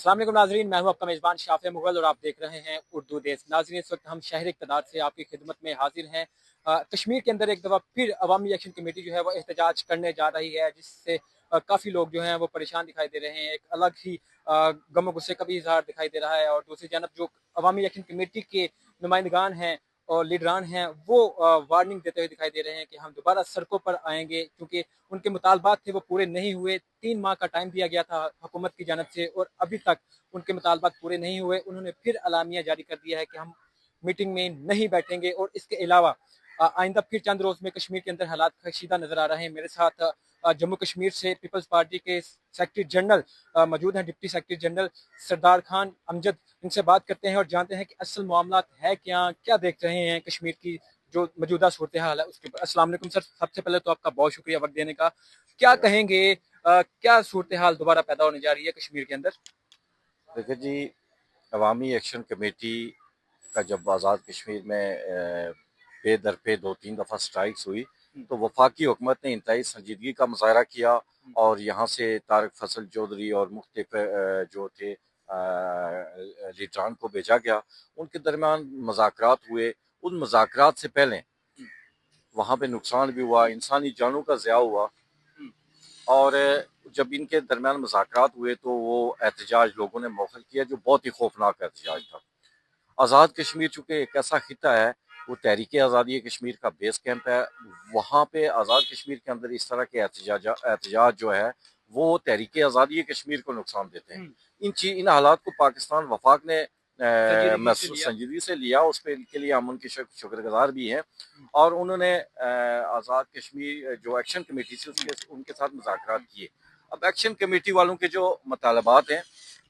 अस्सलाम वालेकुम नाज़रीन, मैं हूं आपका मेज़बान शाफ़े मुग़ल और आप देख रहे हैं उर्दू देश। नाज़रीन, इस वक्त हम शहर इक़्तिदार से आपकी खिदमत में हाजिर हैं। कश्मीर के अंदर एक दफ़ा फिर अवामी एक्शन कमेटी जो है वो एहतजाज करने जा रही है, जिससे काफ़ी लोग जो हैं वो परेशान दिखाई दे रहे हैं। एक अलग ही गम गुस्से का भी इजहार दिखाई दे रहा है और दूसरी जानब जो अवामी एक्शन कमेटी के नुमाइंदगान हैं और लीडरान हैं वो वार्निंग देते हुए दिखाई दे रहे हैं कि हम दोबारा सड़कों पर आएंगे, क्योंकि उनके मुतालबात थे वो पूरे नहीं हुए। 3 माह का टाइम दिया गया था हुकूमत की जानब से और अभी तक उनके मुतालबात पूरे नहीं हुए। उन्होंने फिर अलामिया जारी कर दिया है कि हम मीटिंग में नहीं बैठेंगे और इसके अलावा आइंदा फिर चंद रोज में कश्मीर के अंदर हालात कशीदा नजर आ रहे हैं। मेरे साथ जम्मू कश्मीर से पीपल्स पार्टी के सेक्रेटरी जनरल मौजूद हैं, deputy secretary general Sardar Khan Amjad. इनसे बात करते हैं और जानते हैं कि असल मामला है क्या, क्या देख रहे हैं कश्मीर की जो मौजूदा सूरत हाल है उसके ऊपर। अस्सलाम वालेकुम सर, सबसे पहले तो आपका बहुत शुक्रिया वक्त देने का। क्या कहेंगे, क्या सूरत हाल दोबारा पैदा होने जा रही है कश्मीर के अंदर? देखिए जी, अवामी एक्शन कमेटी का जब आज़ाद कश्मीर में पे दर पे 2-3 दफ़ा स्ट्राइक्स हुई तो वफाकी हुकूमत ने इंतहाई संजीदगी का मुजाहरा किया और यहाँ से तारक फसल चौधरी और मुख्तलिफ जो थे लीडरान को भेजा गया। उनके दरमियान मुज़ाकरात हुए। उन मुज़ाकरात से पहले वहाँ पे नुकसान भी हुआ, इंसानी जानों का ज़िया हुआ और जब इनके दरमियान मुज़ाकरात हुए तो वो एहतजाज लोगों ने मौखर किया जो बहुत ही खौफनाक एहतजाज था। आज़ाद कश्मीर चूँकि एक ऐसा खिता है, वो तहरीक आज़ादी कश्मीर का बेस कैंप है। वहाँ पे आज़ाद कश्मीर के अंदर इस तरह के एहतजाज जो है वो तहरीक आज़ादी कश्मीर को नुकसान देते हैं। इन हालात को पाकिस्तान वफाक ने संजीदगी से लिया। उस पर के लिए हम उनके शुक्रगुजार भी हैं और उन्होंने आज़ाद कश्मीर जो एक्शन कमेटी थी उनके साथ मुज़ाकरात किए। अब एक्शन कमेटी वालों के जो मुतालबात हैं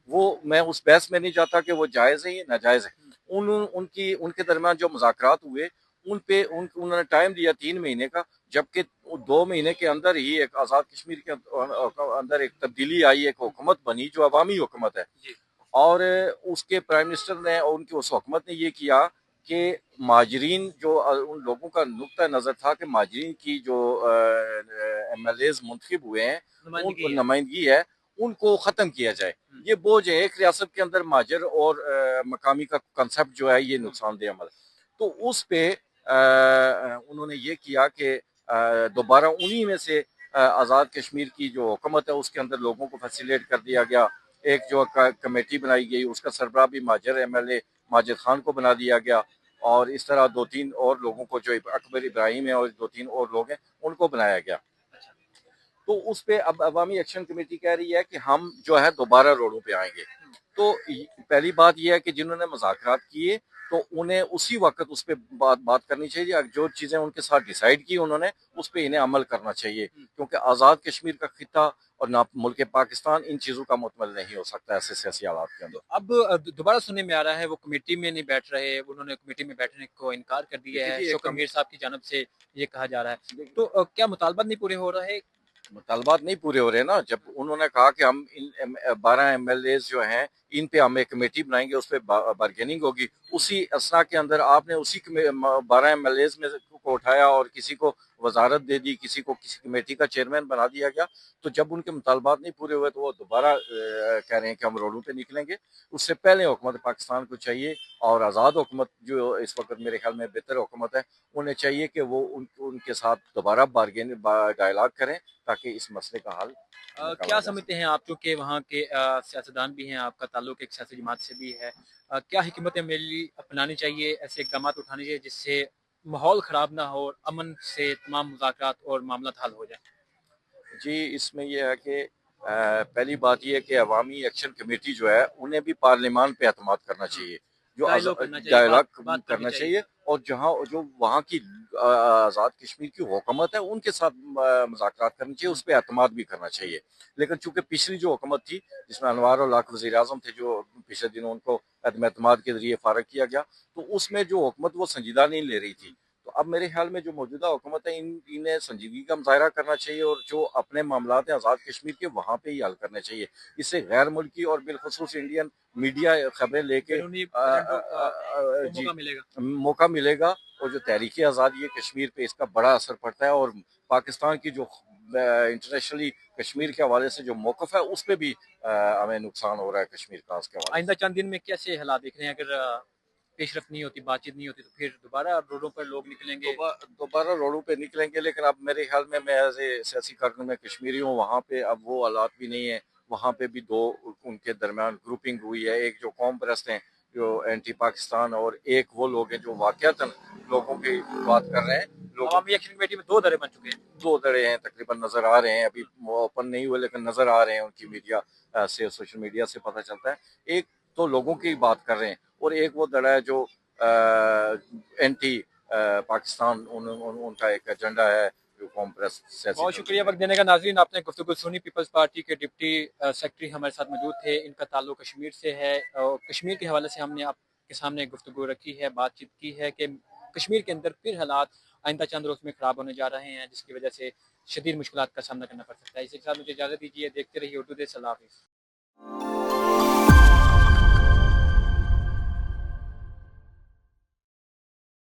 वो मैं उस बहस में नहीं जाता कि वो जायज़ है या नाजायज़ है। उनके दरमियान जो मुज़ाकरात हुए उन्होंने टाइम दिया 3 महीने का, जबकि 2 महीने के अंदर ही एक आज़ाद कश्मीर के अंदर एक तब्दीली आई, एक हुकूमत बनी जो अवामी हुकूमत है। और उसके प्राइम मिनिस्टर ने और उनकी उस हुकूमत ने ये किया कि महाजरीन जो उन लोगों का नुक्ता नज़र था कि महाजरीन की जो MLAs मुंतखब हुए हैं उनको नुमाइंदगी है उनको ख़त्म किया जाए। ये बोझ है एक रियासत के अंदर महाजर और मकामी का कंसेप्ट जो है ये नुकसानदेह अमल। तो उस पे उन्होंने ये किया कि दोबारा उन्हीं में से आज़ाद कश्मीर की जो हुकूमत है उसके अंदर लोगों को फैसिलेट कर दिया गया। एक जो कमेटी बनाई गई उसका सरबराह भी माजर MLA माजिद खान को बना दिया गया और इस तरह 2-3 और लोगों को जो अकबर इब्राहिम है और 2-3 और लोग हैं उनको बनाया गया। तो उस पे अब अवामी एक्शन कमेटी कह रही है कि हम जो है दोबारा रोडों पे आएंगे। तो पहली बात यह है कि जिन्होंने मुज़ाकरात किए तो उन्हें उसी वक्त उस पर बात करनी चाहिए। जो चीज़ें उनके साथ डिसाइड की उन्होंने उस पर इन्हें अमल करना चाहिए, क्योंकि आज़ाद कश्मीर का खिता और ना मुल्क पाकिस्तान इन चीज़ों का मुतमल नहीं हो सकता ऐसे सियासी हालात के अंदर। अब दोबारा सुनने में आ रहा है वो कमेटी में नहीं बैठ रहे, उन्होंने कमेटी में बैठने को इनकार कर दिया है। शौकत मीर साहब की जानब से ये कहा जा रहा है, तो क्या मुतालबात नहीं पूरे हो रहे? मुतालबात नहीं पूरे हो रहे ना। जब उन्होंने कहा कि हम इन 12 MLAs जो हैं इन पे हम एक कमेटी बनाएंगे, उस पर बार्गेनिंग होगी, उसी असना के अंदर आपने उसी 12 MLAs में को उठाया और किसी को वजारत दे दी, किसी को किसी कमेटी का चेयरमैन बना दिया गया। तो जब उनके मुतालबात नहीं पूरे हुए तो वो दोबारा कह रहे हैं कि हम रोडों पे निकलेंगे। उससे पहले हुकूमत पाकिस्तान को चाहिए और आज़ाद हुकूमत जो इस वक्त मेरे ख्याल में बेहतर हुकूमत है, उन्हें चाहिए कि वो उनके साथ दोबारा डायलॉग करें ताकि इस मसले का हल क्या समझते हैं आप, चूँकि वहाँ के सियासतदान भी हैं, आपका ताल्लुक एक सियासी जमात से भी है, क्या हिकमत अमली अपनानी चाहिए, ऐसे इकदाम उठाने चाहिए जिससे माहौल ख़राब ना हो, अमन से तमाम मुज़ाकरात और मामला हल हो जाए? जी, इसमें यह है कि पहली बात यह है कि अवामी एक्शन कमेटी जो है उन्हें भी पार्लियामान पे एतमाद करना चाहिए, जो डायलॉग करना चाहिए और जहाँ जो वहाँ की आज़ाद कश्मीर की हुकूमत है उनके साथ मुज़ाकरात करनी चाहिए, उस पर एतमाद भी करना चाहिए। लेकिन चूंकि पिछली जो हुकूमत थी जिसमें अनवार उल हक वज़ीर आज़म थे जो पिछले दिनों उनको अदम एतमाद के जरिए फारग किया गया, तो उसमें जो हुकूमत वो संजीदा नहीं ले रही थी। तो अब मेरे ख्याल में जो मौजूदा हुकूमत है इन्हें संजीदगी का मुजाहरा करना चाहिए और जो अपने मामलात हैं आज़ाद कश्मीर के वहाँ पे ही हल करने चाहिए। इससे गैर मुल्की और बिलखुसूस इंडियन मीडिया खबरें लेके मौका मिलेगा और जो तहरीक आज़ादी कश्मीर पे इसका बड़ा असर पड़ता है और पाकिस्तान की जो इंटरनेशनली कश्मीर के हवाले से जो मौक़िफ़ है उस पर भी हमें नुकसान हो रहा है कश्मीर का के हवाले आइंदा चंद दिन में कैसे हालात दिख रहे हैं? अगर पेशरफ नहीं होती, बातचीत नहीं होती, तो फिर दोबारा रोडों पर लोग निकलेंगे? दोबारा रोडों पे निकलेंगे, लेकिन अब मेरे ख्याल में मैं एज ए सियासी कारकुन में कश्मीरी हूँ, वहाँ पे अब वो हालात भी नहीं है। वहाँ पे भी दो उनके दरमियान ग्रुपिंग हुई है, एक जो कौम परस्त हैं जो एंटी पाकिस्तान, और एक वो लोग हैं जो वाकयातन लोगों की बात कर रहे हैं। लोगों अवामी एक्शन कमेटी में दो धड़े बन चुके हैं। दो धड़े हैं तकरीबन नजर आ रहे हैं, अभी ओपन नहीं हुए लेकिन नजर आ रहे हैं, उनकी मीडिया से, सोशल मीडिया से पता चलता है। एक तो लोगों की बात कर रहे हैं और एक वो धड़ा है जो एंटी पाकिस्तान उनका एक एजेंडा है जो कॉम्प्रेस बहुत शुक्रिया वक्त देने का। नाज़रीन, आपने गुफ्तगू सुनी। पीपल्स पार्टी के डिप्टी सेक्रेटरी हमारे साथ मौजूद थे। इनका ताल्लुक कश्मीर से है और कश्मीर के हवाले से हमने आपके सामने गुफ्तगू रखी है, बातचीत की है कि कश्मीर के अंदर फिर हालात आइंदा चंद रोज़ में ख़राब होने जा रहे हैं, जिसकी वजह से शदीद मुश्किलात का सामना करना पड़ सकता है। इसी के साथ मुझे इजाज़त दीजिए। देखते रहिए उर्दू देश। अल्लाह हाफ़िज़।